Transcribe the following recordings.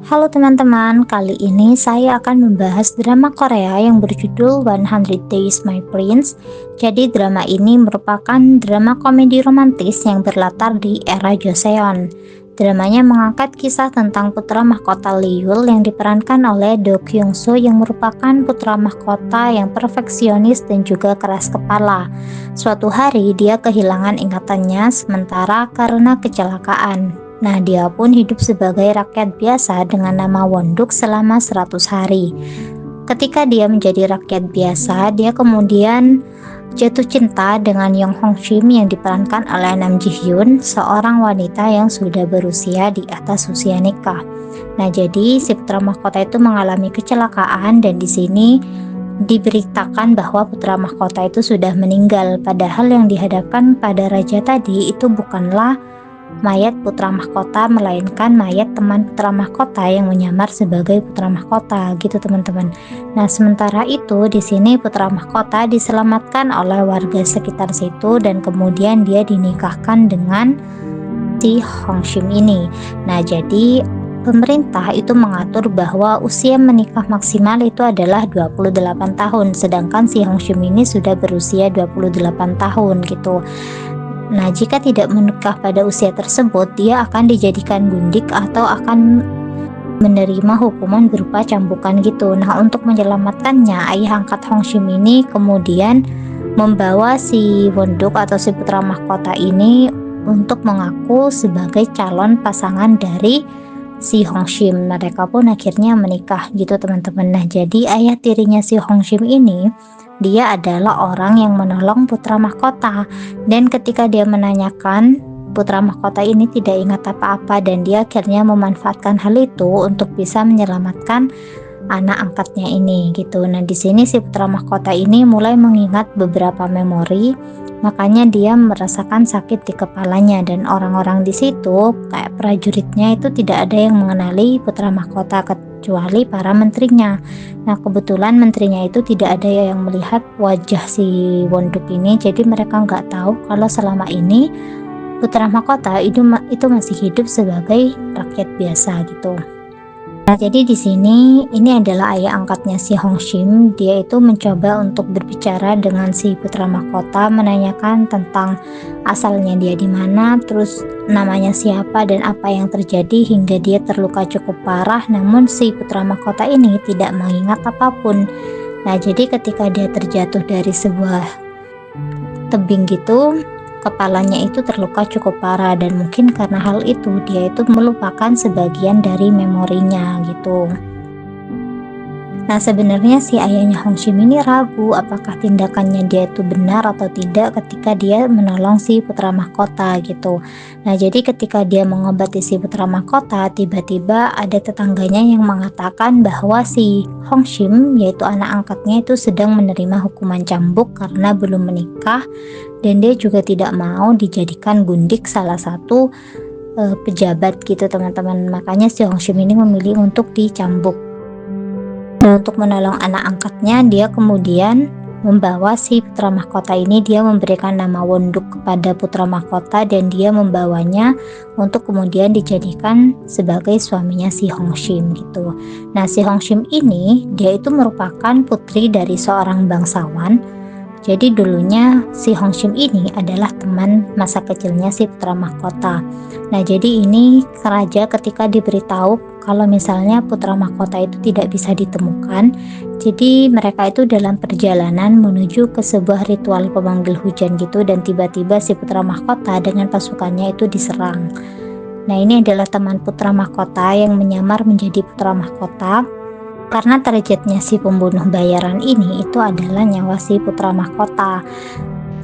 Halo teman-teman, kali ini saya akan membahas drama Korea yang berjudul 100 Days My Prince. Jadi drama ini merupakan drama komedi romantis yang berlatar di era Joseon. Dramanya mengangkat kisah tentang putra mahkota Liul yang diperankan oleh Do Kyung Soo yang merupakan putra mahkota yang perfeksionis dan juga keras kepala. Suatu hari dia kehilangan ingatannya sementara karena kecelakaan. Nah, dia pun hidup sebagai rakyat biasa dengan nama Wonduk selama 100 hari. Ketika dia menjadi rakyat biasa, dia kemudian jatuh cinta dengan Yong Hong Shim yang diperankan oleh Nam Ji Hyun, seorang wanita yang sudah berusia di atas usia nikah. Nah, jadi si putra mahkota itu mengalami kecelakaan dan di sini diberitakan bahwa putra mahkota itu sudah meninggal, padahal yang dihadapkan pada raja tadi itu bukanlah mayat putra mahkota, melainkan mayat teman putra mahkota yang menyamar sebagai putra mahkota gitu teman-teman. Nah, sementara itu di sini putra mahkota diselamatkan oleh warga sekitar situ dan kemudian dia dinikahkan dengan si Hong Shim ini. Nah, jadi pemerintah itu mengatur bahwa usia menikah maksimal itu adalah 28 tahun, sedangkan si Hong Shim ini sudah berusia 28 tahun gitu. Nah, jika tidak menikah pada usia tersebut, dia akan dijadikan gundik atau akan menerima hukuman berupa cambukan gitu. Nah, untuk menyelamatkannya, ayah angkat Hong Shim ini kemudian membawa si Wonduk atau si putra mahkota ini untuk mengaku sebagai calon pasangan dari si Hong Shim. Mereka pun akhirnya menikah gitu teman-teman. Nah, jadi ayah tirinya si Hong Shim ini dia adalah orang yang menolong putra mahkota, dan ketika dia menanyakan, putra mahkota ini tidak ingat apa-apa dan dia akhirnya memanfaatkan hal itu untuk bisa menyelamatkan anak angkatnya ini gitu. Nah, di sini si putra mahkota ini mulai mengingat beberapa memori, makanya dia merasakan sakit di kepalanya dan orang-orang di situ kayak prajuritnya itu tidak ada yang mengenali putra mahkota kecuali para menterinya. Nah, kebetulan menterinya itu tidak ada yang melihat wajah si Wonduk ini, jadi mereka nggak tahu kalau selama ini putra mahkota itu masih hidup sebagai rakyat biasa gitu. Nah, jadi di sini ini adalah ayah angkatnya si Hong Shim. Dia itu mencoba untuk berbicara dengan si putra mahkota, menanyakan tentang asalnya dia di mana, terus namanya siapa dan apa yang terjadi hingga dia terluka cukup parah. Namun si putra mahkota ini tidak mengingat apapun. Nah, jadi ketika dia terjatuh dari sebuah tebing gitu, kepalanya itu terluka cukup parah dan mungkin karena hal itu dia itu melupakan sebagian dari memorinya gitu. Nah, sebenarnya si ayahnya Hong Shim ini ragu apakah tindakannya dia itu benar atau tidak ketika dia menolong si putra mahkota gitu. Nah, jadi ketika dia mengobati si putra mahkota, tiba-tiba ada tetangganya yang mengatakan bahwa si Hong Shim, yaitu anak angkatnya, itu sedang menerima hukuman cambuk karena belum menikah dan dia juga tidak mau dijadikan gundik salah satu pejabat gitu teman-teman. Makanya si Hong Shim ini memilih untuk dicambuk. Nah, untuk menolong anak angkatnya, dia kemudian membawa si putra mahkota ini, dia memberikan nama Wonduk kepada putra mahkota dan dia membawanya untuk kemudian dijadikan sebagai suaminya si Hong Shim gitu. Nah, si Hong Shim ini dia itu merupakan putri dari seorang bangsawan. Jadi dulunya si Hong Shim ini adalah teman masa kecilnya si putra mahkota. Nah, jadi ini raja ketika diberitahu kalau misalnya putra mahkota itu tidak bisa ditemukan, jadi mereka itu dalam perjalanan menuju ke sebuah ritual pemanggil hujan gitu, dan tiba-tiba si putra mahkota dengan pasukannya itu diserang. Nah, ini adalah teman putra mahkota yang menyamar menjadi putra mahkota. Karena targetnya si pembunuh bayaran ini itu adalah nyawa si putra mahkota.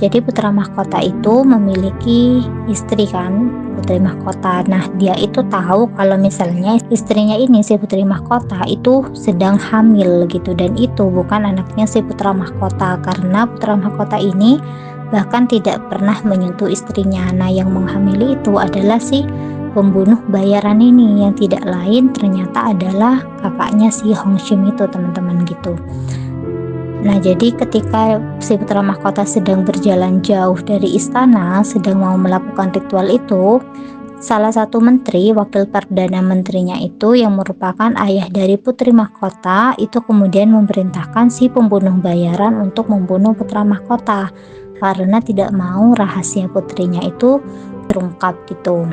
Jadi putra mahkota itu memiliki istri kan, putri mahkota. Nah, dia itu tahu kalau misalnya istrinya ini, si putri mahkota, itu sedang hamil gitu, dan itu bukan anaknya si putra mahkota karena putra mahkota ini bahkan tidak pernah menyentuh istrinya. Nah, yang menghamili itu adalah si pembunuh bayaran ini yang tidak lain ternyata adalah kakaknya si Hong Shim itu teman-teman gitu. Nah, jadi ketika si putra mahkota sedang berjalan jauh dari istana, sedang mau melakukan ritual itu, Salah satu menteri, wakil perdana menterinya itu yang merupakan ayah dari putri mahkota itu kemudian memerintahkan si pembunuh bayaran untuk membunuh putra mahkota karena tidak mau rahasia putrinya itu terungkap gitu.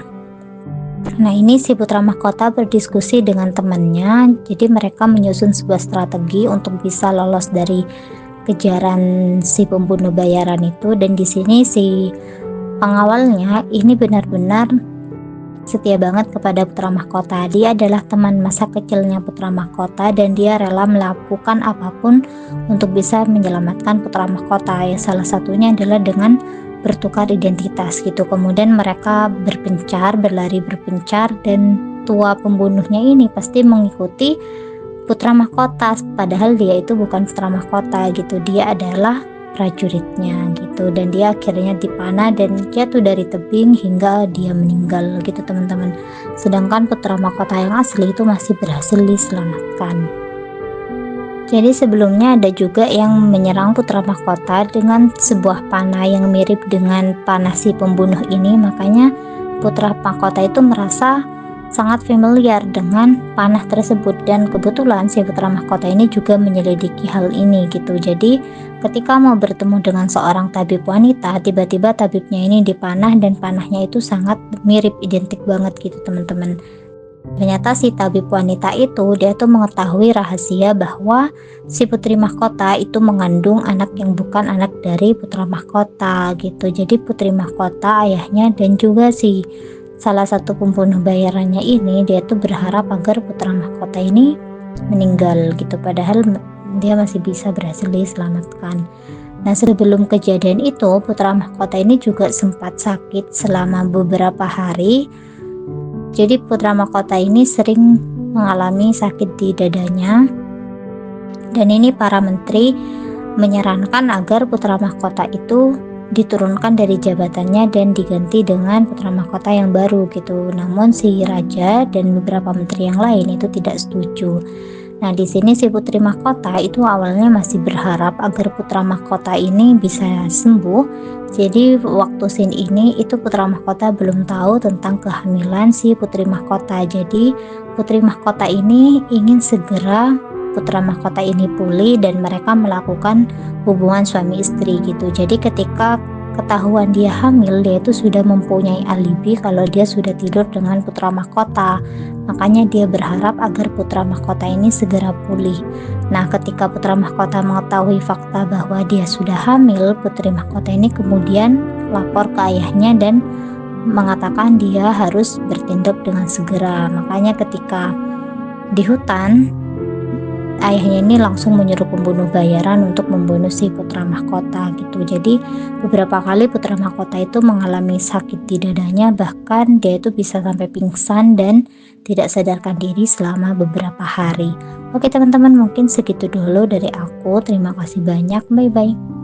Nah, ini si putra mahkota berdiskusi dengan temannya, jadi mereka menyusun sebuah strategi untuk bisa lolos dari kejaran si pembunuh bayaran itu. Dan di sini si pengawalnya ini benar-benar setia banget kepada putra mahkota. Dia adalah teman masa kecilnya putra mahkota dan dia rela melakukan apapun untuk bisa menyelamatkan putra mahkota. Ya, salah satunya adalah dengan bertukar identitas gitu. Kemudian mereka berlari berpencar, dan tua pembunuhnya ini pasti mengikuti putra mahkota, padahal dia itu bukan putra mahkota gitu. Dia adalah prajuritnya gitu, dan dia akhirnya dipanah dan jatuh dari tebing hingga dia meninggal gitu teman-teman. Sedangkan putra mahkota yang asli itu masih berhasil diselamatkan. Jadi sebelumnya ada juga yang menyerang putra mahkota dengan sebuah panah yang mirip dengan panah si pembunuh ini, makanya putra mahkota itu merasa sangat familiar dengan panah tersebut, dan kebetulan si putra mahkota ini juga menyelidiki hal ini gitu. Jadi ketika mau bertemu dengan seorang tabib wanita, tiba-tiba tabibnya ini dipanah dan panahnya itu sangat mirip, identik banget gitu teman-teman. Ternyata si tabib wanita itu dia tuh mengetahui rahasia bahwa si putri mahkota itu mengandung anak yang bukan anak dari putra mahkota gitu. Jadi putri mahkota, ayahnya, dan juga si salah satu pembunuh bayarannya ini dia tuh berharap agar putra mahkota ini meninggal gitu, padahal dia masih bisa berhasil diselamatkan. Nah, sebelum kejadian itu putra mahkota ini juga sempat sakit selama beberapa hari. Jadi putra mahkota ini sering mengalami sakit di dadanya, dan ini para menteri menyarankan agar putra mahkota itu diturunkan dari jabatannya dan diganti dengan putra mahkota yang baru gitu. Namun si raja dan beberapa menteri yang lain itu tidak setuju. Nah, di sini si putri mahkota itu awalnya masih berharap agar putra mahkota ini bisa sembuh. Jadi waktu scene ini itu putra mahkota belum tahu tentang kehamilan si putri mahkota. Jadi putri mahkota ini ingin segera putra mahkota ini pulih dan mereka melakukan hubungan suami istri gitu. Jadi ketika ketahuan dia hamil, dia itu sudah mempunyai alibi kalau dia sudah tidur dengan putra mahkota. Makanya dia berharap agar putra mahkota ini segera pulih. Nah, ketika putra mahkota mengetahui fakta bahwa dia sudah hamil, putri mahkota ini kemudian lapor ke ayahnya dan mengatakan dia harus bertindak dengan segera. Makanya ketika di hutan, ayahnya ini langsung menyuruh pembunuh bayaran untuk membunuh si putra mahkota gitu. Jadi beberapa kali putra mahkota itu mengalami sakit di dadanya, bahkan dia itu bisa sampai pingsan dan tidak sadarkan diri selama beberapa hari. Oke teman-teman, mungkin segitu dulu dari aku. Terima kasih banyak, bye bye.